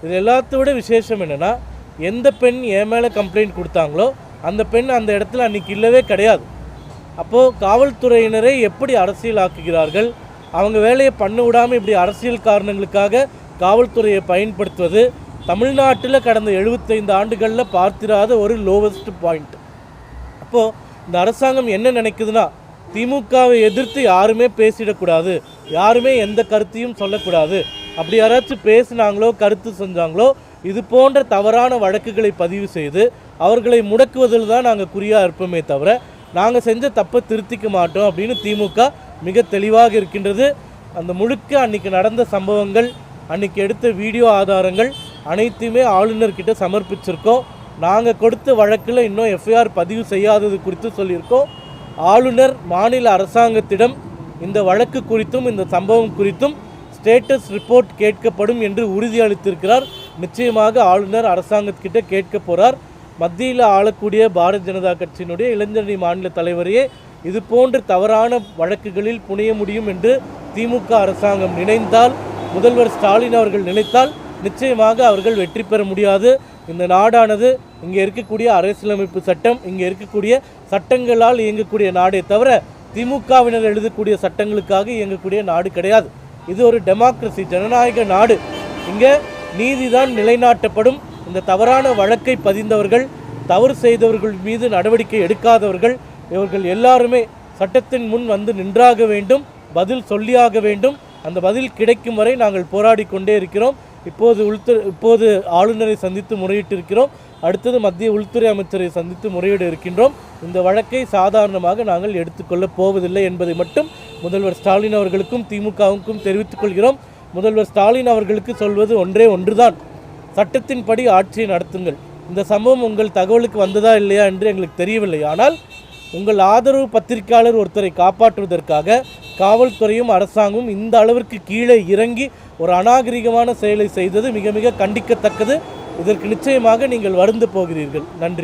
இது எல்லாத்தோட விசேஷம் என்னென்னா, எந்த பெண் என் மேலே கம்ப்ளைண்ட் கொடுத்தாங்களோ அந்த பெண் அந்த இடத்துல அன்றைக்கி இல்லவே கிடையாது. அப்போது காவல்துறையினரை எப்படி அரசியல் ஆக்குகிறார்கள், அவங்க வேலையை பண்ண விடாமல் இப்படி அரசியல் காரணங்களுக்காக காவல்துறையை பயன்படுத்துவது தமிழ்நாட்டில் கடந்த 75 ஆண்டுகளில் பார்த்திராத ஒரு லோவஸ்ட் பாயிண்ட். அப்போது இந்த அரசாங்கம் என்ன நினைக்குதுன்னா, திமுகவை எதிர்த்து யாருமே பேசிடக்கூடாது, யாருமே எந்த கருத்தையும் சொல்லக்கூடாது. அப்படி யாராச்சும் பேசினாங்களோ கருத்து செஞ்சாங்களோ இது போன்ற தவறான வழக்குகளை பதிவு செய்து அவர்களை முடக்குவதில் தான் நாங்கள் குறியாக இருப்போமே தவிர நாங்கள் செஞ்ச தப்பை திருத்திக்க மாட்டோம் அப்படின்னு திமுக மிக தெளிவாக இருக்கின்றது. அந்த முழுக்க அன்றைக்கி நடந்த சம்பவங்கள், அன்றைக்கி எடுத்த வீடியோ ஆதாரங்கள் அனைத்துமே ஆளுநர்கிட்ட சமர்ப்பிச்சிருக்கோம். நாங்கள் கொடுத்த வழக்கில் இன்னும் எஃப்ஐஆர் பதிவு செய்யாதது குறித்து சொல்லியிருக்கோம். ஆளுநர் மாநில அரசாங்கத்திடம் இந்த வழக்கு குறித்தும் இந்த சம்பவம் குறித்தும் ஸ்டேட்டஸ் ரிப்போர்ட் கேட்கப்படும் என்று உறுதியளித்திருக்கிறார். நிச்சயமாக ஆளுநர் அரசாங்கத்திட்ட கேட்க போகிறார். மத்தியில் ஆளக்கூடிய பாரதிய ஜனதா கட்சியினுடைய இளைஞரணி மாநில தலைவரையே இது போன்ற தவறான வழக்குகளில் புனைய முடியும் என்று திமுக அரசாங்கம் நினைத்தால், முதல்வர் ஸ்டாலின் அவர்கள் நினைத்தால் நிச்சயமாக அவர்கள் வெற்றி பெற முடியாது. இந்த நாடானது இங்கே இருக்கக்கூடிய அரசியலமைப்பு சட்டம், இங்கே இருக்கக்கூடிய சட்டங்களால் இயங்கக்கூடிய நாடே தவிர திமுகவினர் எழுதக்கூடிய சட்டங்களுக்காக இயங்கக்கூடிய நாடு கிடையாது. இது ஒரு டெமோக்ரஸி, ஜனநாயக நாடு. இங்கே நீதிதான் நிலைநாட்டப்படும். இந்த தவறான வழக்கை பதிந்தவர்கள், தவறு செய்தவர்கள் மீது நடவடிக்கை எடுக்காதவர்கள், இவர்கள் எல்லாருமே சட்டத்தின் முன் வந்து நின்றாக வேண்டும், பதில் சொல்லியாக வேண்டும். அந்த பதில் கிடைக்கும் வரை நாங்கள் போராடி கொண்டே இருக்கிறோம். இப்போது ஆளுநரை சந்தித்து முறையிட்டிருக்கிறோம். அடுத்தது மத்திய உள்துறை அமைச்சரை சந்தித்து முறையிட இருக்கின்றோம். இந்த வழக்கை சாதாரணமாக நாங்கள் எடுத்துக்கொள்ளப் போவதில்லை என்பதை மட்டும் முதல்வர் ஸ்டாலின் அவர்களுக்கும் திமுகவுக்கும் தெரிவித்துக் கொள்கிறோம். முதல்வர் ஸ்டாலின் அவர்களுக்கு சொல்வது ஒன்றுதான், சட்டத்தின்படி ஆட்சியை நடத்துங்கள். இந்த சம்பவம் உங்கள் தகவலுக்கு வந்ததா இல்லையா என்று எங்களுக்கு தெரியவில்லை. ஆனால் உங்கள் ஆதரவு பத்திரிகையாளர் ஒருத்தரை காப்பாற்றுவதற்காக காவல்துறையும் அரசாங்கமும் இந்த அளவிற்கு கீழே இறங்கி ஒரு அநாகரிகமான செயலை செய்தது மிக மிக கண்டிக்கத்தக்கது. இதற்கு நிச்சயமாக நீங்கள் வருந்த போகிறீர்கள். நன்றி.